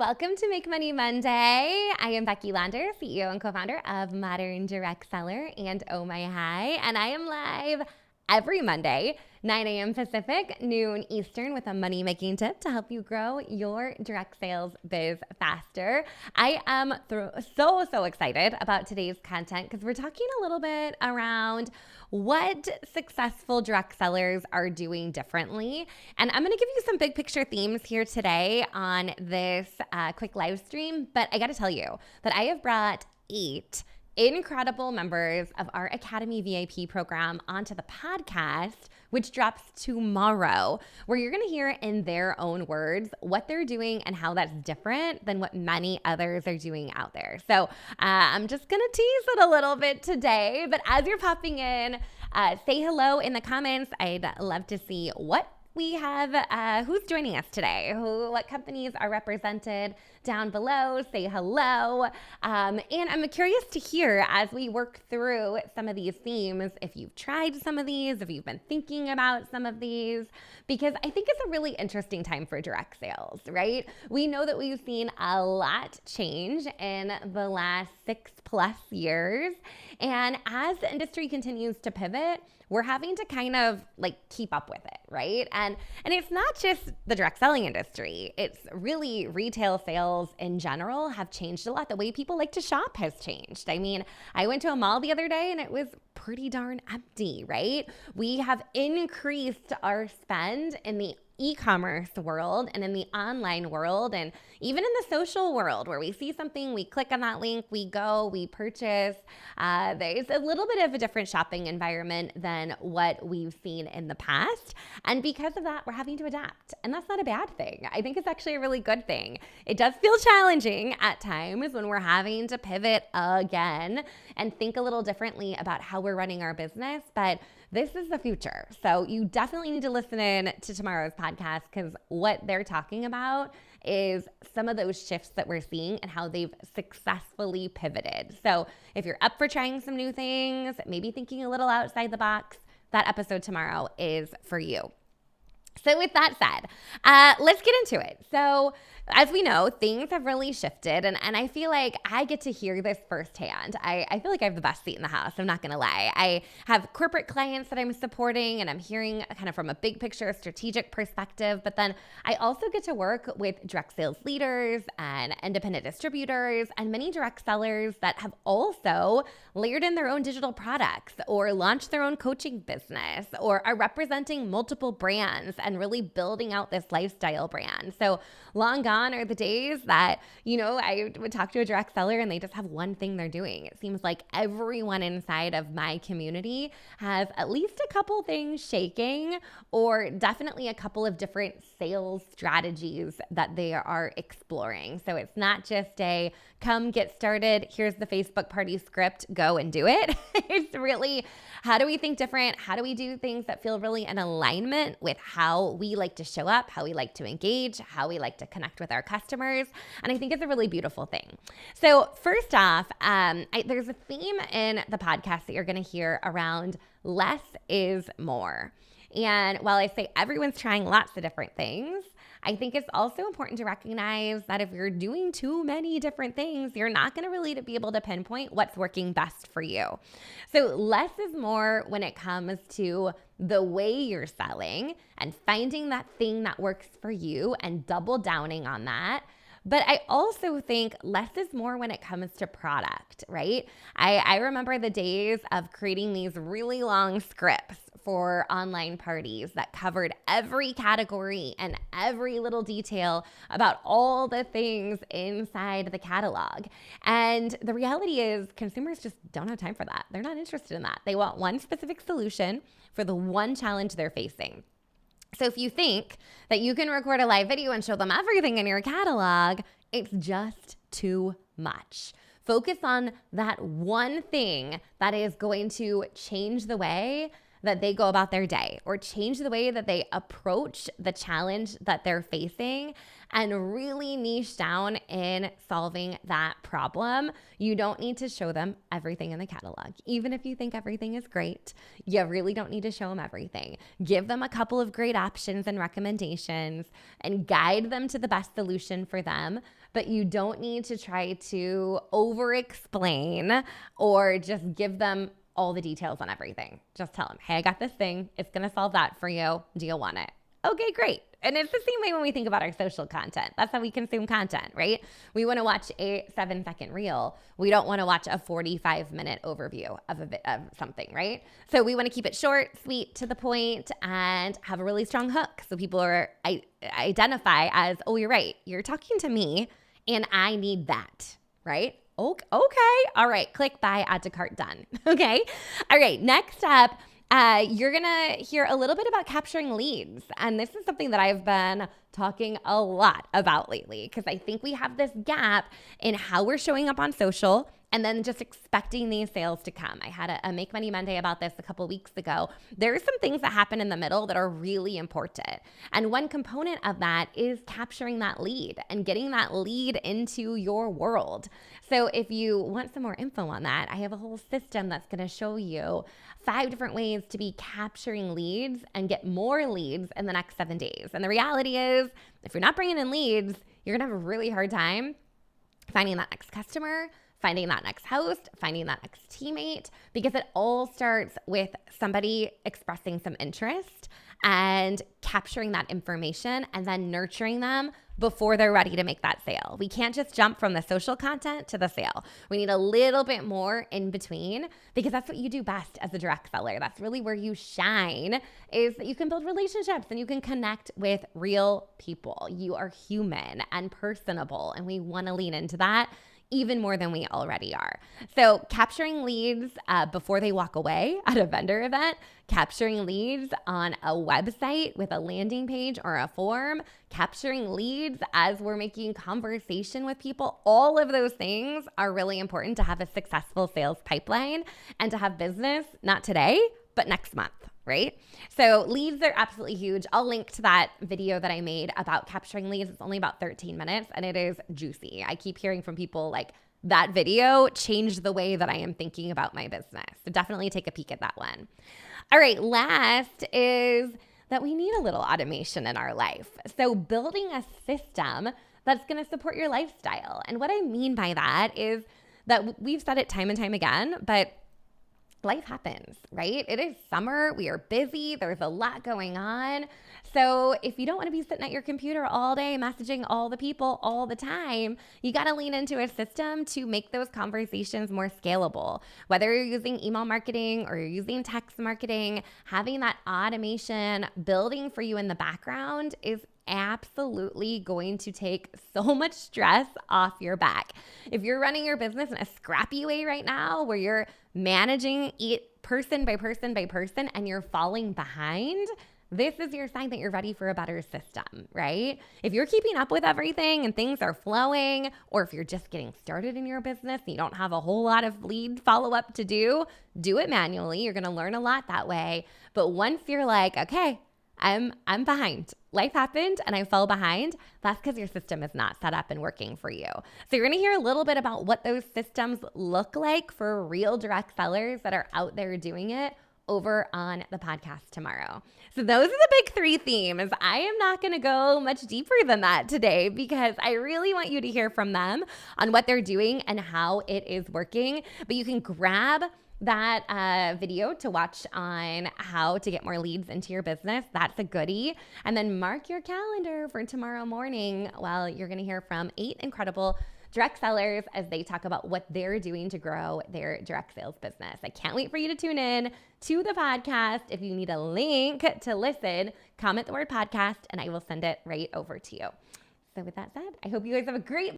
Welcome to Make Money Monday. I am Becky Lander, CEO and co-founder of Modern Direct Seller and Oh My High, and I am live every Monday, 9 a.m. Pacific, noon Eastern, with a money-making tip to help you grow your direct sales biz faster. I am so excited about today's content because we're talking a little bit around what successful direct sellers are doing differently. And I'm going to give you some big picture themes here today on this quick live stream. But I got to tell you that I have brought 8 incredible members of our Academy VIP program onto the podcast, which drops tomorrow, where you're going to hear in their own words what they're doing and how that's different than what many others are doing out there. So I'm just going to tease it a little bit today, but as you're popping in, say hello in the comments. I'd love to see what we have, who's joining us today, what companies are represented down below. Say hello. And I'm curious to hear as we work through some of these themes, if you've tried some of these, if you've been thinking about some of these, because I think it's a really interesting time for direct sales, right? We know that we've seen a lot change in the last 6+ years. And as the industry continues to pivot, we're having to kind of keep up with it, right? And it's not just the direct selling industry. It's really retail sales in general have changed a lot. The way people like to shop has changed. I mean, I went to a mall the other day and it was pretty darn empty, right? We have increased our spend in the e-commerce world and in the online world and even in the social world, where we see something, we click on that link, we go, we purchase. There's a little bit of a different shopping environment than what we've seen in the past. And because of that, we're having to adapt. And that's not a bad thing. I think it's actually a really good thing. It does feel challenging at times when we're having to pivot again and think a little differently about how we're running our business, but this is the future. So you definitely need to listen in to tomorrow's podcast, because what they're talking about is some of those shifts that we're seeing and how they've successfully pivoted. So if you're up for trying some new things, maybe thinking a little outside the box, that episode tomorrow is for you. So with that said, let's get into it. So as we know, things have really shifted, and I feel like I get to hear this firsthand. I feel like I have the best seat in the house. I'm not going to lie. I have corporate clients that I'm supporting, and I'm hearing kind of from a big picture strategic perspective, but then I also get to work with direct sales leaders and independent distributors and many direct sellers that have also layered in their own digital products or launched their own coaching business or are representing multiple brands and really building out this lifestyle brand. So long gone are the days that, I would talk to a direct seller and they just have one thing they're doing. It seems like everyone inside of my community has at least a couple things shaking, or definitely a couple of different sales strategies that they are exploring. So it's not just a come get started, here's the Facebook party script, go and do it. It's really, how do we think different? How do we do things that feel really in alignment with how we like to show up, how we like to engage, how we like to connect with our customers? And I think it's a really beautiful thing. So first off, there's a theme in the podcast that you're going to hear around less is more. And while I say everyone's trying lots of different things, I think it's also important to recognize that if you're doing too many different things, you're not going to really be able to pinpoint what's working best for you. So less is more when it comes to the way you're selling and finding that thing that works for you and double downing on that. But I also think less is more when it comes to product, right? I remember the days of creating these really long scripts for online parties that covered every category and every little detail about all the things inside the catalog. And the reality is consumers just don't have time for that. They're not interested in that. They want one specific solution for the one challenge they're facing. So if you think that you can record a live video and show them everything in your catalog, it's just too much. Focus on that one thing that is going to change the way that they go about their day or change the way that they approach the challenge that they're facing, and really niche down in solving that problem. You don't need to show them everything in the catalog. Even if you think everything is great, you really don't need to show them everything. Give them a couple of great options and recommendations and guide them to the best solution for them. but you don't need to try to over explain or just give them all the details on everything. Just tell them, hey, I got this thing. It's going to solve that for you. Do you want it? Okay, great. And it's the same way when we think about our social content. That's how we consume content, right? We want to watch a 7-second reel. We don't want to watch a 45-minute overview of something, right? So we want to keep it short, sweet, to the point, and have a really strong hook. So people identify as, oh, you're right. You're talking to me and I need that, right? Okay. All right. Click, buy, add to cart, done. Okay. All right. Next up, you're going to hear a little bit about capturing leads. And this is something that I've been talking a lot about lately because I think we have this gap in how we're showing up on social and then just expecting these sales to come. I had a Make Money Monday about this a couple weeks ago. There are some things that happen in the middle that are really important. And one component of that is capturing that lead and getting that lead into your world. So if you want some more info on that, I have a whole system that's going to show you 5 different ways to be capturing leads and get more leads in the next 7 days. And the reality is, if you're not bringing in leads, you're going to have a really hard time finding that next customer, finding that next host, finding that next teammate, because it all starts with somebody expressing some interest and capturing that information and then nurturing them before they're ready to make that sale. We can't just jump from the social content to the sale. We need a little bit more in between because that's what you do best as a direct seller. That's really where you shine, is that you can build relationships and you can connect with real people. You are human and personable, and we want to lean into that even more than we already are. So capturing leads before they walk away at a vendor event, capturing leads on a website with a landing page or a form, capturing leads as we're making conversation with people, all of those things are really important to have a successful sales pipeline and to have business, not today, but next month. Right? So leads are absolutely huge. I'll link to that video that I made about capturing leads. It's only about 13 minutes and it is juicy. I keep hearing from people like, that video changed the way that I am thinking about my business. So definitely take a peek at that one. All right, last is that we need a little automation in our life. So building a system that's going to support your lifestyle. And what I mean by that is that we've said it time and time again, but life happens, right? It is summer. We are busy. There's a lot going on. So if you don't want to be sitting at your computer all day messaging all the people all the time, you got to lean into a system to make those conversations more scalable. Whether you're using email marketing or you're using text marketing, having that automation building for you in the background is absolutely going to take so much stress off your back. If you're running your business in a scrappy way right now, where you're managing it person by person by person and you're falling behind, this is your sign that you're ready for a better system, right? If you're keeping up with everything and things are flowing, or if you're just getting started in your business and you don't have a whole lot of lead follow-up to do it manually. You're going to learn a lot that way. But once you're like, okay, I'm behind. Life happened and I fell behind. That's because your system is not set up and working for you. So you're going to hear a little bit about what those systems look like for real direct sellers that are out there doing it over on the podcast tomorrow. So those are the big 3 themes. I am not going to go much deeper than that today because I really want you to hear from them on what they're doing and how it is working. But you can grab that video to watch on how to get more leads into your business. That's a goodie. And then mark your calendar for tomorrow morning. Well, you're going to hear from 8 incredible direct sellers as they talk about what they're doing to grow their direct sales business. I can't wait for you to tune in to the podcast. If you need a link to listen, comment the word podcast and I will send it right over to you. So with that said, I hope you guys have a great